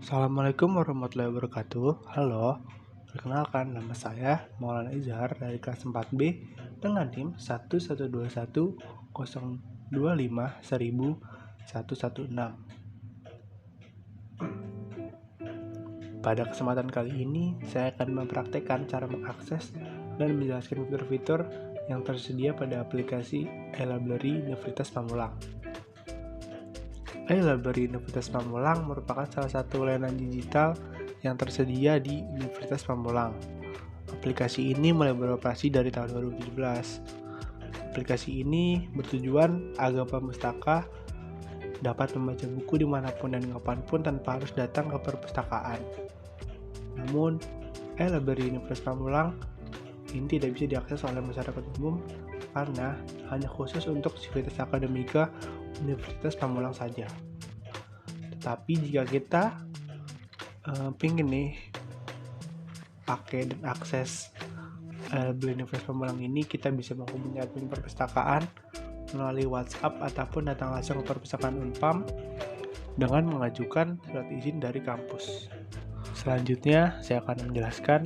Assalamualaikum warahmatullahi wabarakatuh. Halo, perkenalkan nama saya Maulana Izhar dari kelas 4B dengan NIM 1121025110116. Pada kesempatan kali ini, saya akan mempraktekkan cara mengakses dan menjelaskan fitur-fitur yang tersedia pada aplikasi e-Library Universitas Pamulang. E-Library Universitas Pamulang merupakan salah satu layanan digital yang tersedia di Universitas Pamulang. Aplikasi ini mulai beroperasi dari tahun 2017. Aplikasi ini bertujuan agar pemustaka dapat membaca buku dimanapun dan kapanpun tanpa harus datang ke perpustakaan. Namun, e-Library Universitas Pamulang ini tidak bisa diakses oleh masyarakat umum karena hanya khusus untuk Sivitas Akademika Universitas Pamulang saja. Tetapi jika kita pingin nih pakai dan akses Universitas Pamulang ini, kita bisa menghubungi admin perpustakaan melalui WhatsApp ataupun datang langsung ke perpustakaan Unpam dengan mengajukan surat izin dari kampus. Selanjutnya, saya akan menjelaskan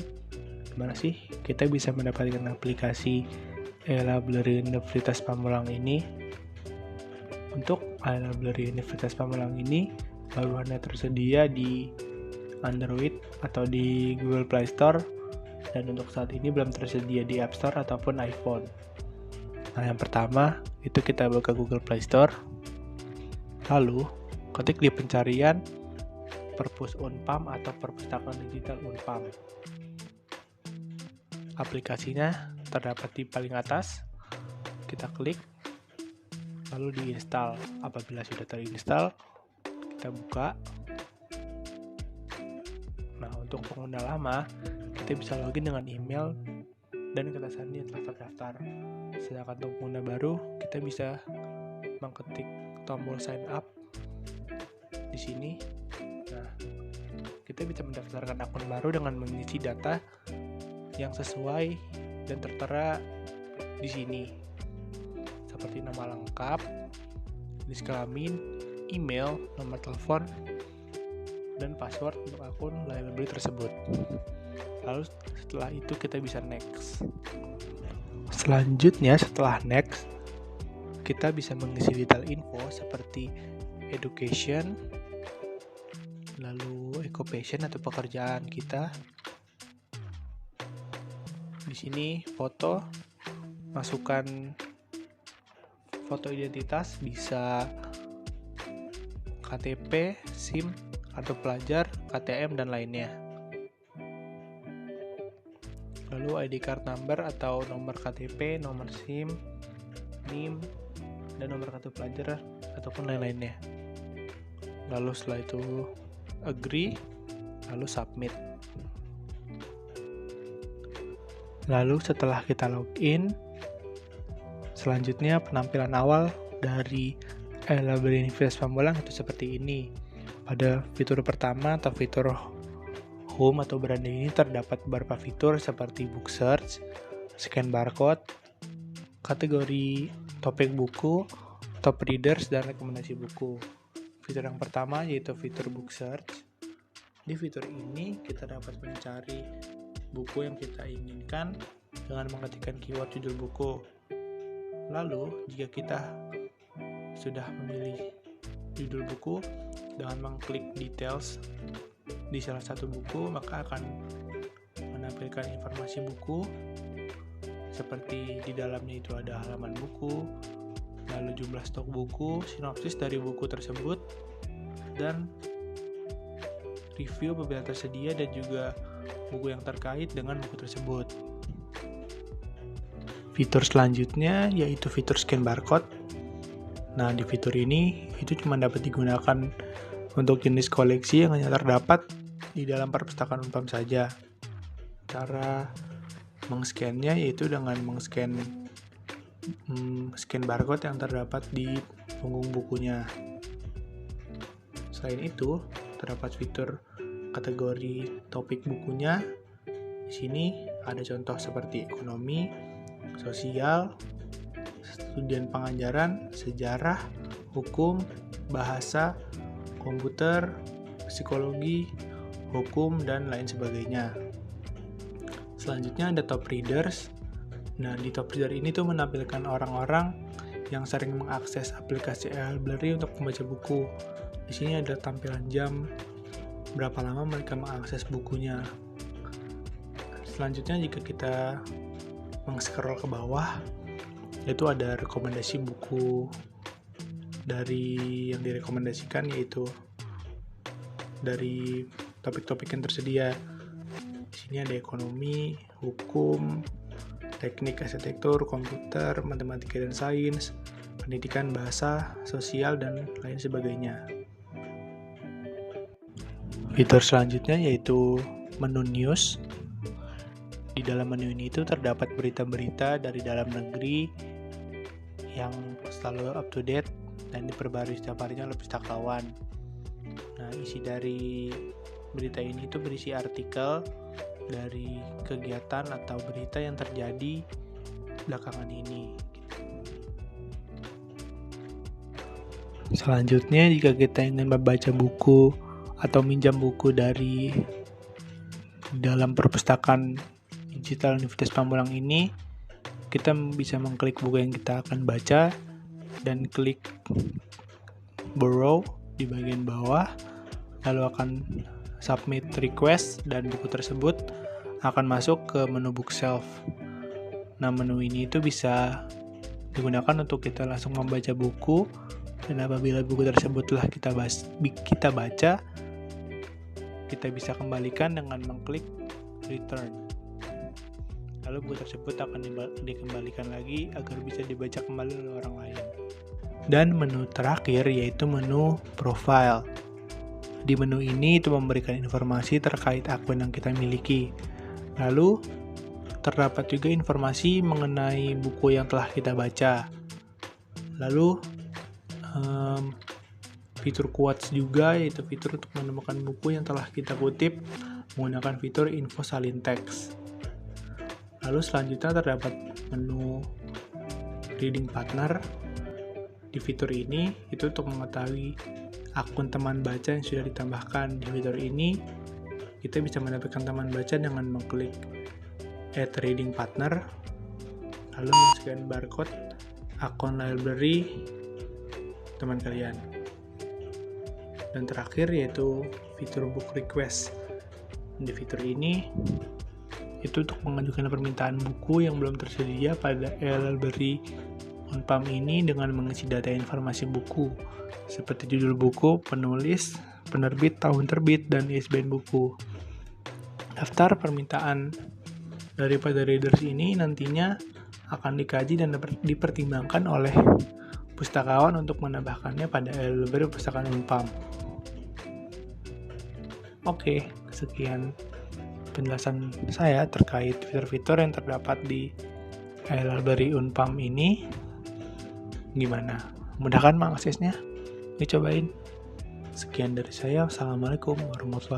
gimana sih kita bisa mendapatkan aplikasi e-Library Universitas Pamulang ini. Untuk e-Library Universitas Pamulang ini baru hanya tersedia di Android atau di Google Play Store, dan untuk saat ini belum tersedia di App Store ataupun iPhone. Nah, yang pertama itu kita buka Google Play Store, lalu ketik di pencarian Perpus Unpam atau Perpustakaan Digital Unpam. Aplikasinya terdapat di paling atas, kita klik, lalu diinstal. Apabila sudah terinstall, kita buka. Nah, untuk pengguna lama, kita bisa login dengan email dan kita sandi telah terdaftar. Sedangkan untuk pengguna baru, kita bisa mengetik tombol sign up di sini. Nah, kita bisa mendaftarkan akun baru dengan mengisi data yang sesuai dan tertera di sini, seperti nama lengkap, jenis kelamin, email, nomor telepon, dan password untuk akun library tersebut. Lalu setelah itu kita bisa next. Selanjutnya setelah next, kita bisa mengisi detail info seperti education, lalu occupation atau pekerjaan kita. Di sini foto, masukkan foto identitas, bisa KTP, SIM, kartu pelajar, KTM, dan lainnya. Lalu ID card number atau nomor KTP, nomor SIM, NIM, dan nomor kartu pelajar ataupun lain-lainnya. Lalu setelah itu agree, lalu submit. Lalu setelah kita login, selanjutnya penampilan awal dari e-Library Universitas Pamulang itu seperti ini. Pada fitur pertama atau fitur home atau beranda ini terdapat beberapa fitur seperti book search, scan barcode, kategori topik buku, top readers, dan rekomendasi buku. Fitur yang pertama yaitu fitur book search. Di fitur ini kita dapat mencari buku yang kita inginkan dengan mengetikkan keyword judul buku. Lalu, jika kita sudah memilih judul buku, dengan mengklik details di salah satu buku, maka akan menampilkan informasi buku seperti di dalamnya itu ada halaman buku, lalu jumlah stok buku, sinopsis dari buku tersebut, dan review apabila tersedia, dan juga buku yang terkait dengan buku tersebut. Fitur selanjutnya yaitu fitur scan barcode. Nah, di fitur ini itu cuma dapat digunakan untuk jenis koleksi yang hanya terdapat di dalam perpustakaan Unpam saja. Cara mengscannya yaitu dengan mengscan scan barcode yang terdapat di punggung bukunya. Selain itu, terdapat fitur kategori topik bukunya. Di sini ada contoh seperti ekonomi, sosial, studian pengajaran, sejarah, hukum, bahasa, komputer, psikologi, hukum, dan lain sebagainya. Selanjutnya ada top readers. Nah, di top reader ini tuh menampilkan orang-orang yang sering mengakses aplikasi eLibrary untuk membaca buku. Di sini ada tampilan jam, berapa lama mereka mengakses bukunya. Selanjutnya jika kita meng-scroll ke bawah, itu ada rekomendasi buku dari yang direkomendasikan, yaitu dari topik-topik yang tersedia. Di sini ada ekonomi, hukum, teknik arsitektur, komputer, matematika dan sains, pendidikan, bahasa, sosial, dan lain sebagainya. Fitur selanjutnya yaitu menu news. Di dalam menu ini itu terdapat berita-berita dari dalam negeri yang selalu up to date dan diperbarui setiap harinya oleh Pustaka Kawan. Nah, isi dari berita ini itu berisi artikel dari kegiatan atau berita yang terjadi belakangan ini. Selanjutnya, jika kita ingin membaca buku atau minjam buku dari dalam perpustakaan digital Universitas Pamulang ini, kita bisa mengklik buku yang kita akan baca dan klik borrow di bagian bawah, lalu akan submit request dan buku tersebut akan masuk ke menu bookshelf. Nah, menu ini itu bisa digunakan untuk kita langsung membaca buku, dan apabila buku tersebut telah kita baca, kita bisa kembalikan dengan mengklik return. Lalu buku tersebut akan dikembalikan lagi agar bisa dibaca kembali oleh orang lain. Dan menu terakhir yaitu menu profile. Di menu ini itu memberikan informasi terkait akun yang kita miliki. Lalu terdapat juga informasi mengenai buku yang telah kita baca. Lalu fitur quotes juga, yaitu fitur untuk menemukan buku yang telah kita kutip menggunakan fitur info salin teks. Lalu selanjutnya terdapat menu reading partner. Di fitur ini itu untuk mengetahui akun teman baca yang sudah ditambahkan. Di fitur ini kita bisa mendapatkan teman baca dengan mengklik add reading partner, lalu men-scan barcode akun library teman kalian. Dan terakhir yaitu fitur book request. Di fitur ini itu untuk mengajukan permintaan buku yang belum tersedia pada eLibrary Unpam ini dengan mengisi data informasi buku seperti judul buku, penulis, penerbit, tahun terbit, dan ISBN buku. Daftar permintaan daripada readers ini nantinya akan dikaji dan dipertimbangkan oleh pustakawan untuk menambahkannya pada eLibrary Perpustakaan Unpam. Oke, sekian penjelasan saya terkait fitur-fitur yang terdapat di eLibrary Unpam ini. Gimana? Mudah kan mengaksesnya? Yuk cobain. Sekian dari saya. Wassalamualaikum warahmatullahi wabarakatuh.